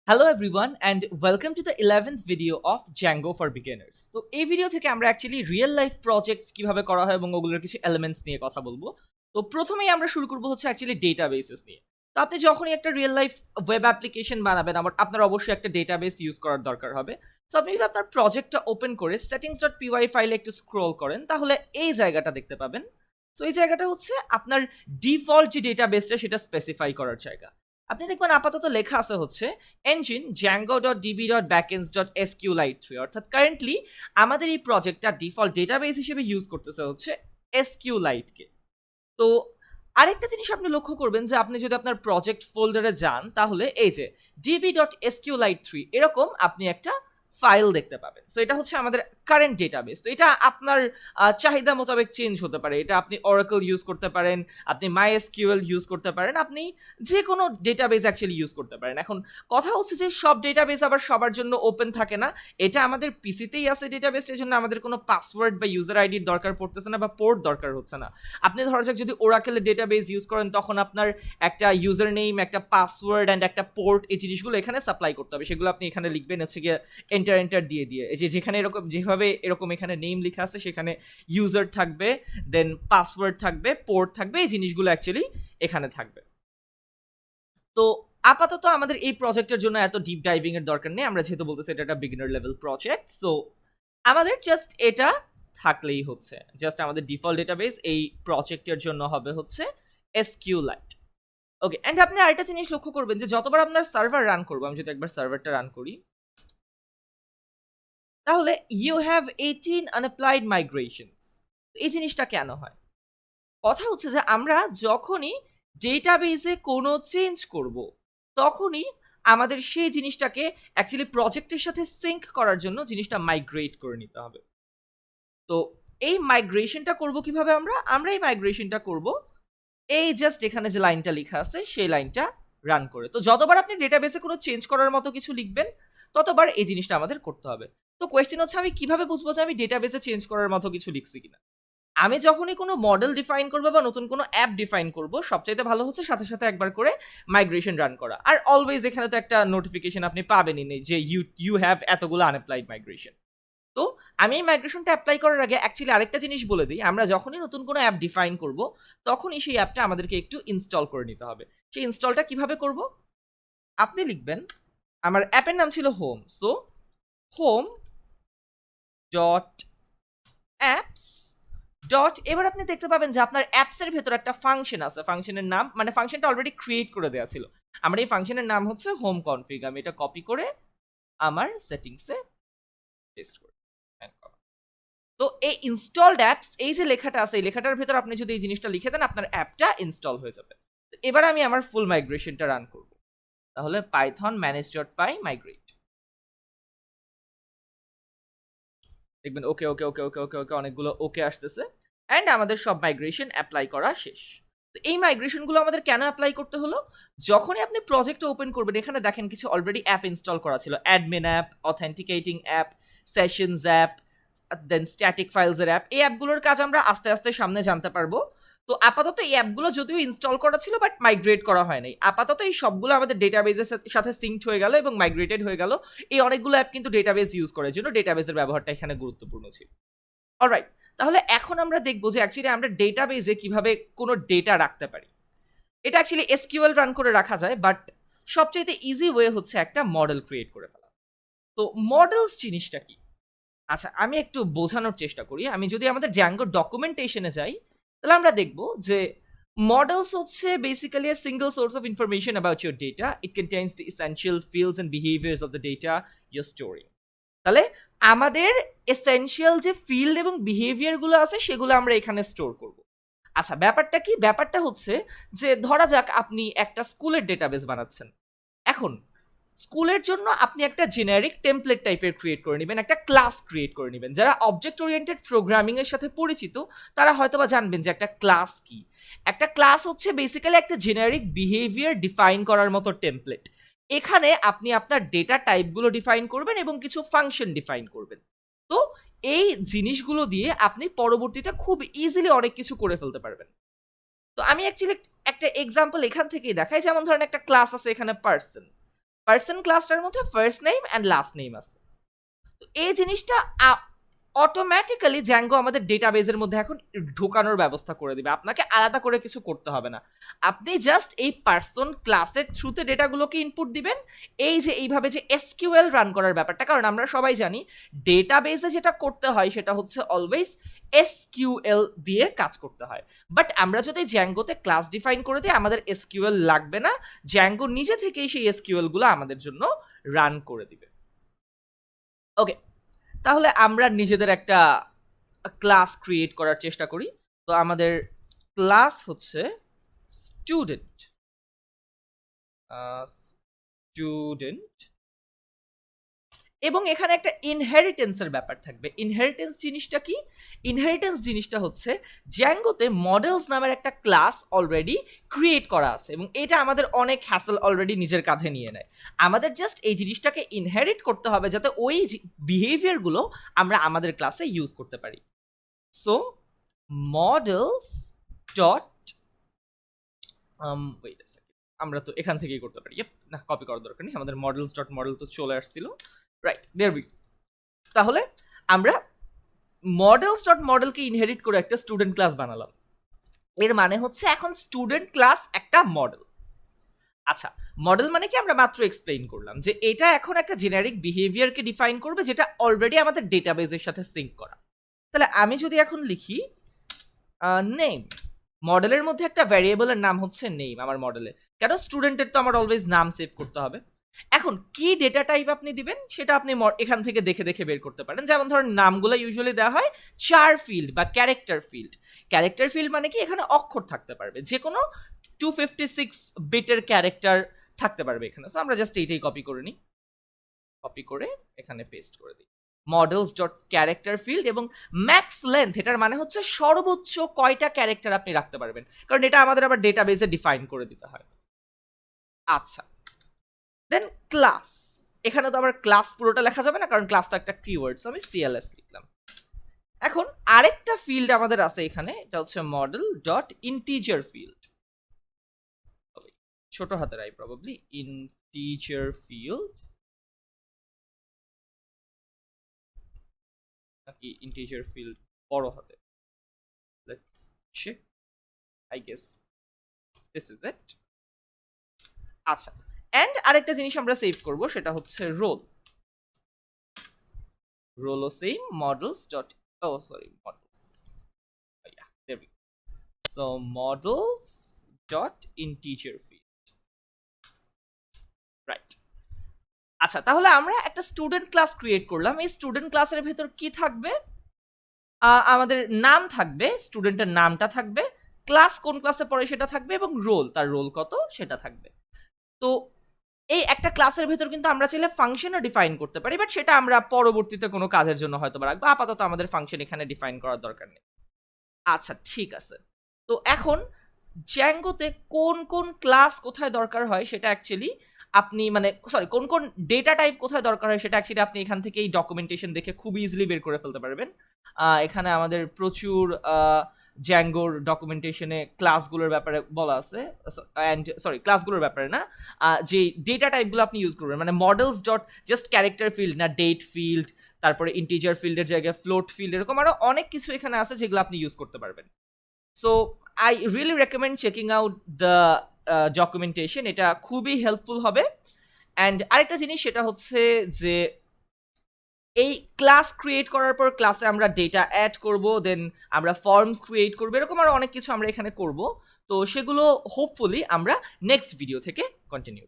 Hello everyone and welcome to the 11th video of Django for Beginners. তো এই video থেকে আমরা actually real life projects কিভাবে করা হয় এবং ওগুলোর কিছু এলিমেন্টস নিয়ে কথা বলবো। তো প্রথমেই আমরা শুরু করব হচ্ছে অ্যাকচুয়ালি ডেটাবেসেস নিয়ে। তো আপনি যখনই একটা রিয়েল লাইফ ওয়েব অ্যাপ্লিকেশন বানাবেন আপনার অবশ্যই একটা ডেটাবেস ইউজ করার দরকার হবে। সো আপনি যদি আপনার প্রজেক্টটা ওপেন করে settings.py ফাইলে একটু স্ক্রল করেন তাহলে এই জায়গাটা দেখতে পাবেন। সো এই জায়গাটা হচ্ছে আপনার ডিফল্ট যে ডেটাবেসটা সেটা স্পেসিফাই করার জায়গা। আপনি দেখবেন আপাতত লেখা আছে হচ্ছে engine django.db.backends.sqlite3 অর্থাৎ কারেন্টলি আমাদের এই প্রজেক্টটা ডিফল্ট ডেটাবেস হিসেবে ইউজ করতেছে হচ্ছে SQLite কে। তো আরেকটা জিনিস আপনি লক্ষ্য করবেন যে আপনি যদি আপনার প্রজেক্ট ফোল্ডারে যান তাহলে এই যে db.sqlite3 এরকম আপনি একটা ফাইল দেখতে পাবেন। সো এটা হচ্ছে আমাদের কারেন্ট ডেটাবেস। তো এটা আপনার চাহিদা মোতাবেক চেঞ্জ হতে পারে। এটা আপনি Oracle ইউজ করতে পারেন, আপনি MySQL ইউজ করতে পারেন, আপনি যে কোনো ডেটাবেস অ্যাকচুয়ালি ইউজ করতে পারেন। এখন কথা হচ্ছে যে সব ডেটাবেস আবার সবার জন্য ওপেন থাকে না। এটা আমাদের পিসিতেই আছে ডেটাবেস, এর জন্য আমাদের কোনো পাসওয়ার্ড বা ইউজার আইডির দরকার পড়তেছে না বা পোর্ট দরকার হচ্ছে না। আপনি ধরা যাক যদি Oracle ডেটাবেস ইউজ করেন তখন আপনার একটা ইউজার নেম, একটা পাসওয়ার্ড অ্যান্ড একটা পোর্ট এই জিনিসগুলো এখানে সাপ্লাই করতে হবে। সেগুলো আপনি এখানে লিখবেন হচ্ছে গিয়ে এন্টার দিয়ে এই যে যেখানে এরকম যেভাবে এরকম এখানে নেম লেখা আছে সেখানে ইউজার থাকবে, দেন পাসওয়ার্ড থাকবে, পোর্ট থাকবে, এই জিনিসগুলো অ্যাকচুয়ালি এখানে থাকবে। তো আপাতত আমাদের এই প্রজেক্টের জন্য এত ডিপ ডাইভিং এর দরকার নেই, আমরা যেহেতু বলতেছি এটা একটা বিগিনার লেভেল প্রজেক্ট। সো আমাদের জাস্ট এটা থাকলেই হচ্ছে, জাস্ট আমাদের ডিফল্ট ডেটাবেস এই প্রজেক্টের জন্য হবে হচ্ছে SQLite। ওকে, এন্ড আপনি আরেকটা জিনিস লক্ষ্য করবেন যে যতবার আপনার সার্ভার রান করবো, আমি যদি একবার সার্ভারটা রান করি তাহলে ইউ হ্যাভ 18 আনঅ্যাপ্লাইড মাইগ্রেশনস। এই জিনিসটা কেন হয়? কথা হচ্ছে যে আমরা যখনই ডেটাবেসে কোনো চেঞ্জ করব তখনই আমাদের সেই জিনিসটাকে অ্যাকচুয়ালি প্রজেক্টের সাথে সিঙ্ক করার জন্য জিনিসটা মাইগ্রেট করে নিতে হবে। তো এই মাইগ্রেশনটা করব কিভাবে? আমরা এই মাইগ্রেশনটা করব এই জাস্ট এখানে যে লাইনটা লেখা আছে সেই লাইনটা রান করে। তো যতবার আপনি ডেটাবেসে কোনো চেঞ্জ করার মতো কিছু লিখবেন ততবার এই জিনিসটা আমাদের করতে হবে। তো কোয়েশ্চেন হচ্ছে আমি কিভাবে বুঝবো যে আমি ডেটাবেসে চেঞ্জ করার মতো কিছু লিখছি কিনা? আমি যখনই কোনো মডেল ডিফাইন করবো বা নতুন কোনো অ্যাপ ডিফাইন করব, সবচাইতে ভালো হচ্ছে সাথে সাথে একবার করে মাইগ্রেশন রান করা। আর অলওয়েজ এখানে তো একটা নোটিফিকেশন আপনি পাবেনই নেই যে ইউ হ্যাভ এতগুলো আনঅ্যাপ্লাইড মাইগ্রেশন। তো আমি এই মাইগ্রেশনটা অ্যাপ্লাই করার আগে অ্যাকচুয়ালি আরেকটা জিনিস বলে দিই, আমরা যখনই নতুন কোনো অ্যাপ ডিফাইন করব তখনই সেই অ্যাপটা আমাদেরকে একটু ইনস্টল করে নিতে হবে। সেই ইনস্টলটা কিভাবে করব? আপনি লিখবেন, আমার অ্যাপের নাম ছিল home, so home dot apps dot, এবার আপনি দেখতে পাবেন যে আপনার অ্যাপসের ভেতর একটা ফাংশন আছে, ফাংশনের নাম মানে ফাংশনটা অলরেডি ক্রিয়েট করে দেওয়া ছিল। আমার এই ফাংশনের নাম হচ্ছে হোম কনফিগ। আমি এটা কপি করে আমার সেটিংসে পেস্ট করি। তো এই ইনস্টলড অ্যাপস এই যে লেখাটা আছে এই লেখাটার ভেতর আপনি যদি এই জিনিসটা লিখে দেন আপনার অ্যাপটা ইনস্টল হয়ে যাবে। তো এবার আমি আমার ফুল মাইগ্রেশনটা রান করব। তাহলে পাইথন manage.py migrate, দেখবেন ওকে ওকে ওকে ওকে ওকে ওকে অনেকগুলো ওকে আসতেছে অ্যান্ড আমাদের সব মাইগ্রেশন অ্যাপ্লাই করা শেষ। তো এই মাইগ্রেশনগুলো আমাদের কেন অ্যাপ্লাই করতে হলো? যখনই আপনি প্রজেক্ট ওপেন করবেন এখানে দেখেন কিছু অলরেডি অ্যাপ ইনস্টল করা ছিল, admin app, authenticating app, sessions app, then static ফাইলসের অ্যাপ। এই অ্যাপগুলোর কাজ আমরা আস্তে আস্তে সামনে জানতে পারবো। তো আপাতত এই অ্যাপগুলো যদিও ইনস্টল করা ছিল বাট মাইগ্রেট করা হয় নাই। আপাতত এই সবগুলো আমাদের ডেটাবেসের সাথে সিঙ্কড হয়ে গেল এবং মাইগ্রেটেড হয়ে গেল। এই অনেকগুলো অ্যাপ কিন্তু ডেটাবেস ইউজ করার জন্য ডেটাবেসের ব্যবহারটা এখানে গুরুত্বপূর্ণ ছিল। অলরাইট, তাহলে এখন আমরা দেখবো যে অ্যাকচুয়ালি আমরা ডেটাবেসে কিভাবে কোনো ডেটা রাখতে পারি। এটা অ্যাকচুয়ালি এসকিউএল রান করে রাখা যায়, বাট সবচেয়ে ইজি ওয়ে হচ্ছে একটা মডেল ক্রিয়েট করে ফেলা। তো মডেলস জিনিসটা কি? আচ্ছা, আমি একটু বোঝানোর চেষ্টা করি। আমি যদি আমাদের Django ডকুমেন্টেশনে যাই তাহলে আমরা দেখব যে মডেলস হচ্ছে basically a single source of information about your data. It contains the essential fields and behaviors of the data you're storing. তাহলে আমাদের এসেনশিয়াল যে ফিল্ড এবং বিহেভিয়ারগুলো আছে সেগুলো আমরা এখানে স্টোর করব। আচ্ছা, ব্যাপারটা কি? ব্যাপারটা হচ্ছে যে ধরা যাক আপনি একটা স্কুলের ডেটাবেস বানাচ্ছেন। এখন স্কুলের জন্য আপনি একটা জেনারিক টেমপ্লেট টাইপের ক্রিয়েট করে নেবেন, একটা ক্লাস ক্রিয়েট করে নেবেন। যারা অবজেক্ট ওরিয়েন্টেড প্রোগ্রামিং এর সাথে পরিচিত তারা হয়তোবা জানবেন যে একটা ক্লাস কি। একটা ক্লাস হচ্ছে বেসিক্যালি একটা জেনারিক বিহেভিয়ার ডিফাইন করার মতো টেমপ্লেট। এখানে আপনি আপনার ডেটা টাইপগুলো ডিফাইন করবেন এবং কিছু ফাংশন ডিফাইন করবেন। তো এই জিনিসগুলো দিয়ে আপনি পরবর্তীতে খুব ইজিলি অনেক কিছু করে ফেলতে পারবেন। তো আমি অ্যাকচুয়ালি একটা এক্সাম্পল এখান থেকেই দেখাই। যেমন ধরেন একটা ক্লাস আছে এখানে পার্সন। পার্সন ক্লাসটার মধ্যে first name and last name আছে। তো এই জিনিসটা অটোমেটিক্যালি জ্যাঙ্গো আমাদের ডেটাবেজের মধ্যে এখন ঢোকানোর ব্যবস্থা করে দিবে, আপনাকে আলাদা করে কিছু করতে হবে না। আপনি জাস্ট এই পার্সন ক্লাসের থ্রুতে ডেটাগুলোকে ইনপুট দিবেন, এই যে এইভাবে যে এসকিউএল রান করার ব্যাপারটা, কারণ আমরা সবাই জানি ডেটাবেজে যেটা করতে হয় সেটা হচ্ছে অলওয়েজ এসকিউএল দিয়ে কাজ করতে হয়। বাট আমরা যদি জ্যাঙ্গোতে ক্লাস ডিফাইন করে দিই, আমাদের এসকিউএল লাগবে না, জ্যাঙ্গো নিজে থেকেই সেই এসকিউএল গুলো আমাদের জন্য রান করে দিবে। ওকে, তাহলে আমরা নিজেদের একটা ক্লাস ক্রিয়েট করার চেষ্টা করি। তো আমাদের ক্লাস হচ্ছে স্টুডেন্ট, এবং এখানে একটা ইনহেরিটেন্সের ব্যাপার থাকবে। ইনহেরিটেন্স জিনিসটা কি? ইনহেরিটেন্স জিনিসটা হচ্ছে জ্যাঙ্গোতে মডেলস নামের একটা ক্লাস অলরেডি ক্রিয়েট করা আছে, এবং এটা আমাদের অনেক হ্যাসেল অলরেডি নিজের কাঁধে নিয়ে নেয়। আমাদের জাস্ট এই জিনিসটাকে ইনহেরিট করতে হবে যাতে ওই বিহেভিয়ারগুলো আমরা আমাদের ক্লাসে ইউজ করতে পারি। So models dot wait a second, আমরা তো এখান থেকেই করতে পারি। না, কপি করার দরকার নেই, আমাদের মডেলস ডট মডেল তো চলে আসছিল, রাইট, দেয়ার উই। তাহলে আমরা মডেলস ডট মডেলকে ইনহেরিট করে একটা স্টুডেন্ট ক্লাস বানালাম। এর মানে হচ্ছে এখন স্টুডেন্ট ক্লাস একটা মডেল। আচ্ছা, মডেল মানে কি আমরা মাত্র এক্সপ্লেইন করলাম যে এটা এখন একটা জেনারিক বিহেভিয়ারকে ডিফাইন করবে যেটা অলরেডি আমাদের ডেটাবেজের সাথে সিঙ্ক করা। তাহলে আমি যদি এখন লিখি নেম, মডেলের মধ্যে একটা ভ্যারিয়েবলের নাম হচ্ছে নেম আমার মডেলে, কেন স্টুডেন্টের তো আমার অলওয়েজ নাম সেভ করতে হবে। এখন কি ডেটা টাইপ আপনি দিবেন সেটা আপনি এখান থেকে দেখে দেখে বের করতে পারেন। যেমন ধরুন নামগুলো ইউজুয়ালি দেওয়া হয় চার ফিল্ড বা ক্যারেক্টার ফিল্ড। ক্যারেক্টার ফিল্ড মানে কি এখানে অক্ষর থাকতে পারবে, যে কোনো 256 বিটের ক্যারেক্টার থাকতে পারবে এখানে। সো আমরা জাস্ট এইটাই কপি করে নিই, কপি করে এখানে পেস্ট করে দিই মডেলস ডট ক্যারেক্টার ফিল্ড, এবং ম্যাক্স লেন্থ এটার মানে হচ্ছে সর্বোচ্চ কয়টা ক্যারেক্টার আপনি রাখতে পারবেন, কারণ এটা আমাদের আবার ডেটাবেজে ডিফাইন করে দিতে হয়। আচ্ছা, দেন ক্লাস, এখানে তো আবার ক্লাস পুরোটা লেখা যাবে না কারণ ক্লাসটা একটা কিওয়ার্ড, আমি সিএলএস লিখলাম। এখন আরেকটা ফিল্ড আমাদের আছে এখানে, এটা হচ্ছে মডেল ডট ইন্টিজার ফিল্ড, ছোট হাতের আই প্রবাবলি, ইন্টিজার ফিল্ড নাকি ইন্টিজার ফিল্ড বড় হাতে, let's check, I guess this is it. আচ্ছা, এন্ড আরেকটা জিনিস আমরা সেভ করব সেটা হচ্ছে রোল, রোলও same models dot, oh sorry models, yeah there we go, so models dot integer field, right। আচ্ছা, তাহলে আমরা একটা স্টুডেন্ট ক্লাস ক্রিয়েট করলাম। এই স্টুডেন্ট ক্লাসের ভেতর কি থাকবে? আমাদের নাম থাকবে, স্টুডেন্টের নামটা থাকবে, ক্লাস কোন ক্লাসে পড়ে সেটা থাকবে, এবং রোল, তার রোল কত সেটা থাকবে। তো এই একটা ক্লাসের ভেতর কিন্তু আমরা চাইলে ফাংশনও ডিফাইন করতে পারি, বাট সেটা আমরা পরবর্তীতে কোনো কাজের জন্য হয়তো রাখবো, আপাতত আমাদের ফাংশন এখানে ডিফাইন করার দরকার নেই। আচ্ছা, ঠিক আছে। তো এখন জ্যাঙ্গোতে কোন কোন ক্লাস কোথায় দরকার হয় সেটা অ্যাকচুয়ালি আপনি কোন কোন ডেটা টাইপ কোথায় দরকার হয় সেটা অ্যাকচুয়ালি আপনি এখান থেকে এই ডকুমেন্টেশন দেখে খুব ইজিলি বের করে ফেলতে পারবেন। এখানে আমাদের প্রচুর জ্যাঙ্গোর ডকুমেন্টেশনে ক্লাসগুলোর ব্যাপারে বলা আছে, ক্লাসগুলোর ব্যাপারে না, যে ডেটা টাইপগুলো আপনি ইউজ করবেন, মানে models dot just character field না, ডেট ফিল্ড, তারপরে ইন্টিজার ফিল্ডের জায়গায় ফ্লোট ফিল্ড, এরকম আরও অনেক কিছু এখানে আছে যেগুলো আপনি ইউজ করতে পারবেন। So I really recommend checking out the documentation, এটা খুবই হেল্পফুল হবে। অ্যান্ড আরেকটা জিনিস সেটা হচ্ছে যে এই ক্লাস ক্রিয়েট করার পর ক্লাসে আমরা ডেটা অ্যাড করব, দেন আমরা ফর্মস ক্রিয়েট করবো, এরকম আরও অনেক কিছু আমরা এখানে করব। তো সেগুলো হোপফুলি আমরা নেক্সট ভিডিও থেকে কন্টিনিউ।